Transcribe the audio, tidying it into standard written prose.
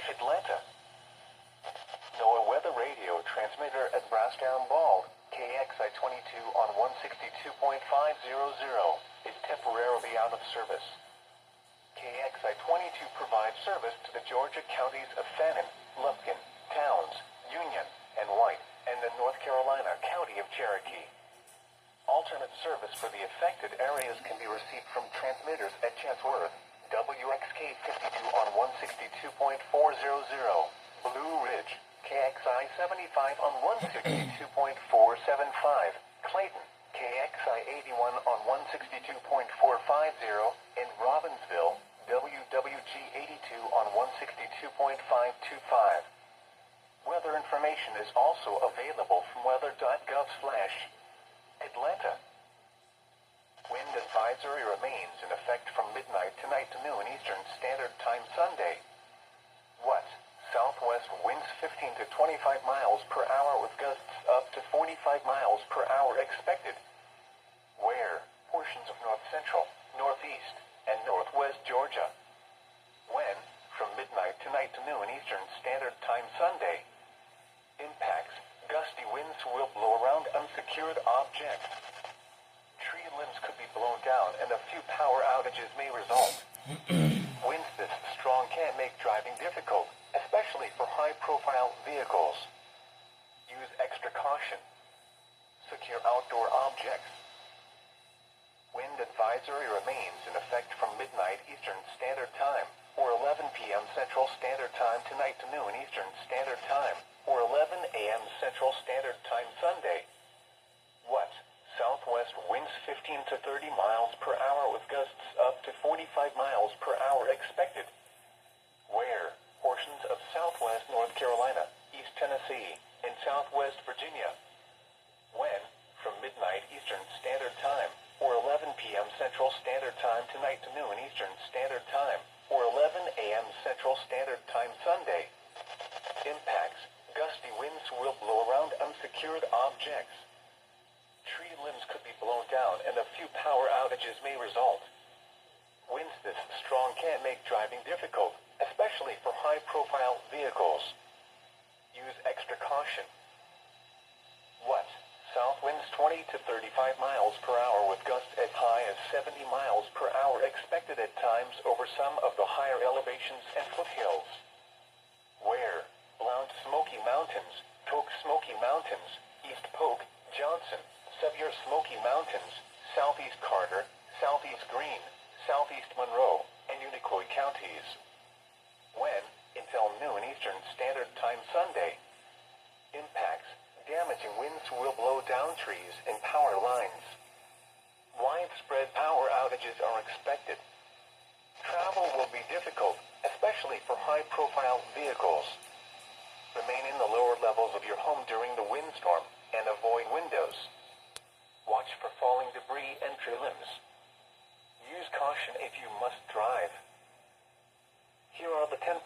Atlanta. NOAA weather radio transmitter at Brasstown Bald, KXI-22 on 162.500 is temporarily out of service. KXI-22 provides service to the Georgia counties of Fannin, Lufkin, Towns, Union, and White, and the North Carolina county of Cherokee. Alternate service for the affected areas can be received from transmitters at Chatsworth, WXK-52 on 162.400, Blue Ridge, KXI-75 on 162.475, Clayton, KXI-81 on 162.450, and Robbinsville, WWG-82 on 162.525. Weather information is also available from weather.gov/. Atlanta. Wind advisory remains in effect from midnight tonight to noon Eastern Standard Time Sunday. What? Southwest winds 15 to 25 miles per hour with gusts up to 45 miles per hour expected. Where? Portions of north central, northeast, and northwest Georgia. When? From midnight tonight to noon Eastern Standard Time Sunday. Impacts. Gusty winds will blow around unsecured objects. Tree limbs could be blown down and a few power outages may result. Winds this strong can make driving difficult, especially for high-profile vehicles. Use extra caution. Secure outdoor objects. Wind advisory remains in effect from midnight Eastern Standard Time, or 11 p.m. Central Standard Time tonight to noon Eastern Standard Time, or 11 a.m. Central Standard Time Sunday. What? Southwest winds 15 to 30 miles per hour with gusts up to 45 miles per hour expected. Where? Portions of southwest North Carolina, East Tennessee, and southwest Virginia. When? From midnight Eastern Standard Time, or 11 p.m. Central Standard Time tonight to noon Eastern Standard Time, or 11 a.m. Central Standard Time Sunday. Impacts. Gusty winds will blow around unsecured objects. Tree limbs could be blown down and a few power outages may result. Winds this strong can make driving difficult, especially for high-profile vehicles. Use extra caution. What? South winds 20 to 35 miles per hour with gusts as high as 70 miles per hour expected at times over some of the higher elevations and foothills. Where? Blount Smoky Mountains, Polk Smoky Mountains, East Polk, Johnson, Sevier Smoky Mountains, Southeast Carter, Southeast Greene, Southeast Monroe, and Unicoi counties. When? Until noon Eastern Standard Time Sunday. Impacts. Damaging winds will blow down trees and power lines. Widespread power outages are expected. Travel will be difficult, especially for high-profile vehicles. Remain in the lower levels of your home during the windstorm and avoid windows. Watch for falling debris and tree limbs. Use caution if you must drive. Here are the 10